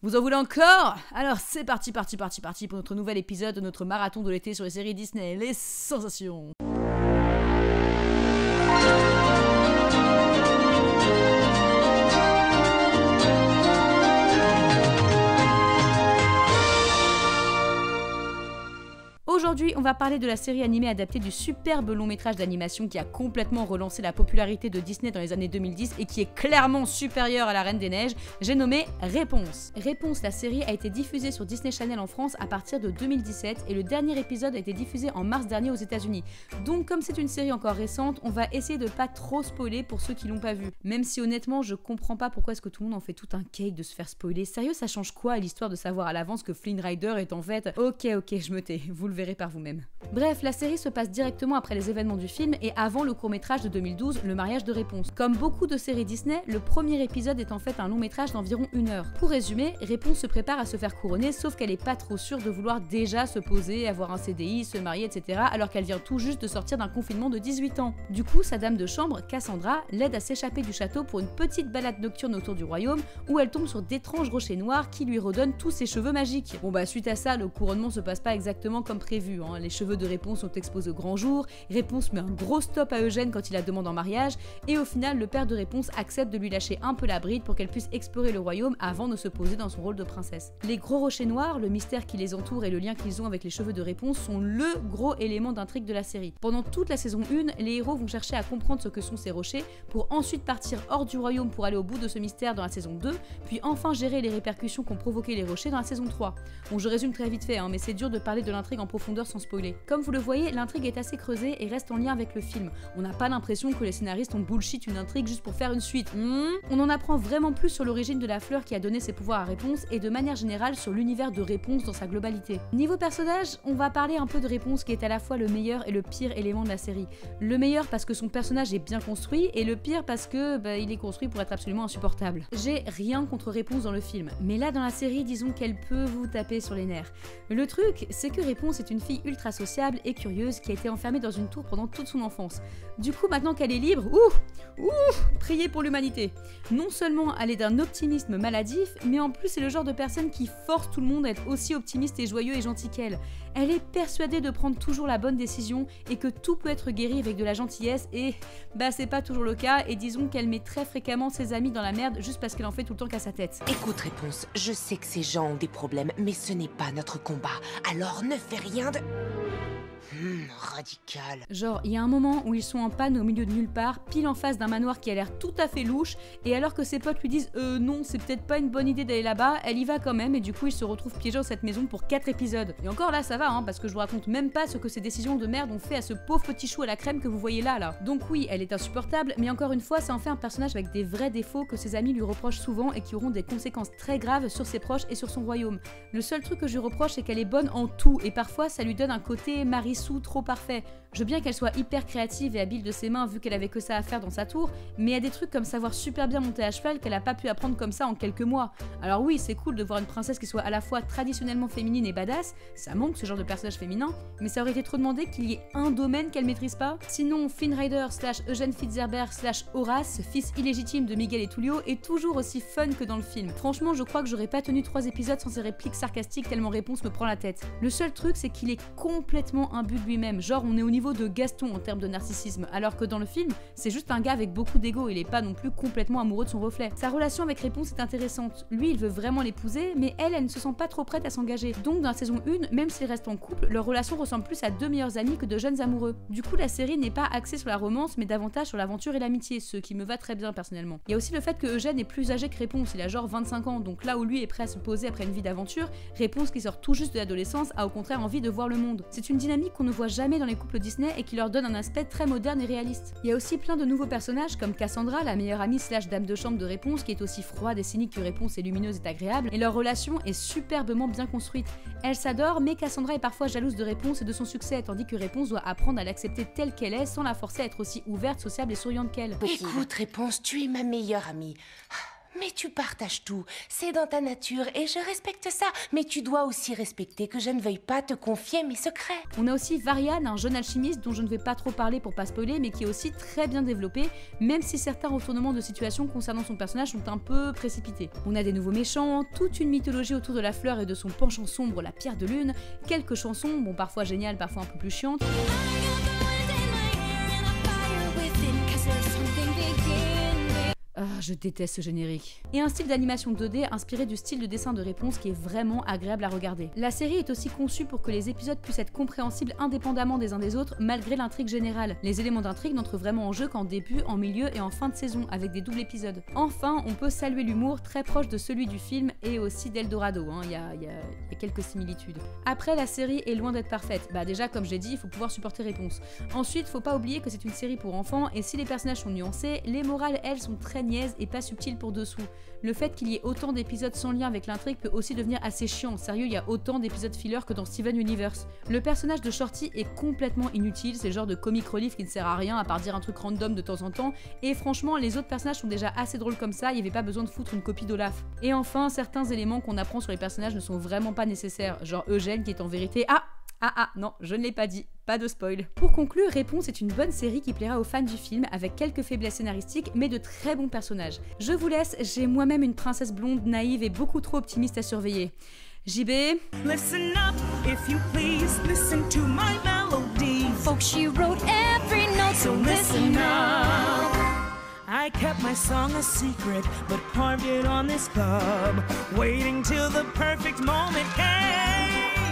Vous en voulez encore? Alors c'est parti pour notre nouvel épisode de notre marathon de l'été sur les séries Disney, les sensations. Aujourd'hui, on va parler de la série animée adaptée du superbe long métrage d'animation qui a complètement relancé la popularité de Disney dans les années 2010 et qui est clairement supérieure à La Reine des Neiges, j'ai nommé Réponse. Réponse, la série a été diffusée sur Disney Channel en France à partir de 2017 et le dernier épisode a été diffusé en mars dernier aux États-Unis. Donc comme c'est une série encore récente, on va essayer de pas trop spoiler pour ceux qui l'ont pas vue. Même si honnêtement, je comprends pas pourquoi est-ce que tout le monde en fait tout un cake de se faire spoiler. Sérieux, ça change quoi à l'histoire de savoir à l'avance que Flynn Rider est en fait... Ok, je me tais, vous le verrez par vous-même. Bref, la série se passe directement après les événements du film et avant le court-métrage de 2012, Le mariage de Réponse. Comme beaucoup de séries Disney, le premier épisode est en fait un long-métrage d'environ 1 heure. Pour résumer, Réponse se prépare à se faire couronner, sauf qu'elle est pas trop sûre de vouloir déjà se poser, avoir un CDI, se marier, etc. alors qu'elle vient tout juste de sortir d'un confinement de 18 ans. Du coup, sa dame de chambre, Cassandra, l'aide à s'échapper du château pour une petite balade nocturne autour du royaume où elle tombe sur d'étranges rochers noirs qui lui redonnent tous ses cheveux magiques. Bon bah suite à ça, le couronnement se passe pas exactement comme prévu, hein. Les cheveux de Réponse sont exposés au grand jour, Réponse met un gros stop à Eugène quand il la demande en mariage, et au final le père de Réponse accepte de lui lâcher un peu la bride pour qu'elle puisse explorer le royaume avant de se poser dans son rôle de princesse. Les gros rochers noirs, le mystère qui les entoure et le lien qu'ils ont avec les cheveux de Réponse sont le gros élément d'intrigue de la série. Pendant toute la saison 1, les héros vont chercher à comprendre ce que sont ces rochers pour ensuite partir hors du royaume pour aller au bout de ce mystère dans la saison 2, puis enfin gérer les répercussions qu'ont provoqué les rochers dans la saison 3. Bon, je résume très vite fait, hein, mais c'est dur de parler de l'intrigue en profondeur sans spoiler. Comme vous le voyez, l'intrigue est assez creusée et reste en lien avec le film. On n'a pas l'impression que les scénaristes ont bullshit une intrigue juste pour faire une suite. On en apprend vraiment plus sur l'origine de la fleur qui a donné ses pouvoirs à Réponse et de manière générale sur l'univers de Réponse dans sa globalité. Niveau personnage, on va parler un peu de Réponse qui est à la fois le meilleur et le pire élément de la série. Le meilleur parce que son personnage est bien construit et le pire parce que il est construit pour être absolument insupportable. J'ai rien contre Réponse dans le film, mais là dans la série, disons qu'elle peut vous taper sur les nerfs. Le truc, c'est que Réponse est une fille ultra sociable et curieuse qui a été enfermée dans une tour pendant toute son enfance. Du coup, maintenant qu'elle est libre, priez pour l'humanité. Non seulement elle est d'un optimisme maladif, mais en plus c'est le genre de personne qui force tout le monde à être aussi optimiste et joyeux et gentil qu'elle. Elle est persuadée de prendre toujours la bonne décision et que tout peut être guéri avec de la gentillesse et c'est pas toujours le cas et disons qu'elle met très fréquemment ses amis dans la merde juste parce qu'elle en fait tout le temps qu'à sa tête. Écoute Réponse, je sais que ces gens ont des problèmes, mais ce n'est pas notre combat, alors ne fais rien de... radical. Genre, il y a un moment où ils sont en panne au milieu de nulle part, pile en face d'un manoir qui a l'air tout à fait louche, et alors que ses potes lui disent non, c'est peut-être pas une bonne idée d'aller là-bas, elle y va quand même, et du coup il se retrouve piégé dans cette maison pour 4 épisodes. Et encore là, ça va, hein, parce que je vous raconte même pas ce que ces décisions de merde ont fait à ce pauvre petit chou à la crème que vous voyez là. Donc oui, elle est insupportable, mais encore une fois, ça en fait un personnage avec des vrais défauts que ses amis lui reprochent souvent et qui auront des conséquences très graves sur ses proches et sur son royaume. Le seul truc que je lui reproche, c'est qu'elle est bonne en tout, et parfois ça lui donne un côté Marissou trop parfait. Je veux bien qu'elle soit hyper créative et habile de ses mains vu qu'elle avait que ça à faire dans sa tour, mais il y a des trucs comme savoir super bien monter à cheval qu'elle a pas pu apprendre comme ça en quelques mois. Alors oui, c'est cool de voir une princesse qui soit à la fois traditionnellement féminine et badass, ça manque ce genre de personnage féminin, mais ça aurait été trop demandé qu'il y ait un domaine qu'elle maîtrise pas. Sinon, Flynn Rider / Eugène Fitzherbert / Horace, fils illégitime de Miguel et Tullio, est toujours aussi fun que dans le film. Franchement, je crois que j'aurais pas tenu 3 épisodes sans ses répliques sarcastiques tellement Réponse me prend la tête. Le seul truc, c'est qu'il est complètement imbu de lui-même, genre on est au niveau de Gaston en termes de narcissisme, alors que dans le film, c'est juste un gars avec beaucoup d'ego, il est pas non plus complètement amoureux de son reflet. Sa relation avec Réponse est intéressante, lui il veut vraiment l'épouser, mais elle ne se sent pas trop prête à s'engager. Donc dans la saison 1, même s'ils restent en couple, leur relation ressemble plus à 2 meilleurs amis que de jeunes amoureux. Du coup la série n'est pas axée sur la romance, mais davantage sur l'aventure et l'amitié, ce qui me va très bien personnellement. Il y a aussi le fait que Eugène est plus âgé que Réponse, il a genre 25 ans, donc là où lui est prêt à se poser après une vie d'aventure, Réponse qui sort tout juste de l'adolescence a au contraire envie de voir le monde. C'est une dynamique qu'on ne voit jamais dans les couples Disney et qui leur donne un aspect très moderne et réaliste. Il y a aussi plein de nouveaux personnages comme Cassandra, la meilleure amie / dame de chambre de Réponse, qui est aussi froide et cynique que Réponse et lumineuse et agréable, et leur relation est superbement bien construite. Elle s'adore, mais Cassandra est parfois jalouse de Réponse et de son succès, tandis que Réponse doit apprendre à l'accepter telle qu'elle est sans la forcer à être aussi ouverte, sociable et souriante qu'elle. Écoute Réponse, tu es ma meilleure amie. Mais tu partages tout, c'est dans ta nature et je respecte ça. Mais tu dois aussi respecter que je ne veuille pas te confier mes secrets. On a aussi Varian, un jeune alchimiste dont je ne vais pas trop parler pour pas spoiler, mais qui est aussi très bien développé, même si certains retournements de situation concernant son personnage sont un peu précipités. On a des nouveaux méchants, toute une mythologie autour de la fleur et de son penchant sombre, la pierre de lune, quelques chansons, bon parfois géniales, parfois un peu plus chiantes. Je déteste ce générique. Et un style d'animation 2D inspiré du style de dessin de Réponse qui est vraiment agréable à regarder. La série est aussi conçue pour que les épisodes puissent être compréhensibles indépendamment des uns des autres malgré l'intrigue générale. Les éléments d'intrigue n'entrent vraiment en jeu qu'en début, en milieu et en fin de saison avec des doubles épisodes. Enfin, on peut saluer l'humour très proche de celui du film et aussi d'Eldorado, il y a quelques similitudes. Après, la série est loin d'être parfaite. Déjà comme je l'ai dit, il faut pouvoir supporter Réponse. Ensuite, faut pas oublier que c'est une série pour enfants et si les personnages sont nuancés, les morales elles sont très niaises et pas subtil pour dessous. Le fait qu'il y ait autant d'épisodes sans lien avec l'intrigue peut aussi devenir assez chiant. Sérieux, il y a autant d'épisodes filler que dans Steven Universe. Le personnage de Shorty est complètement inutile, c'est le genre de comic relief qui ne sert à rien à part dire un truc random de temps en temps, et franchement, les autres personnages sont déjà assez drôles comme ça, il n'y avait pas besoin de foutre une copie d'Olaf. Et enfin, certains éléments qu'on apprend sur les personnages ne sont vraiment pas nécessaires, genre Eugène qui est en vérité... non, je ne l'ai pas dit, pas de spoil. Pour conclure, Réponse est une bonne série qui plaira aux fans du film avec quelques faiblesses scénaristiques mais de très bons personnages. Je vous laisse, j'ai moi-même une princesse blonde, naïve et beaucoup trop optimiste à surveiller. JB. Listen up, if you please, listen to my melody. Folks, she wrote every note, so listen up. I kept my song a secret, but carved it on this cub, waiting till the perfect moment came.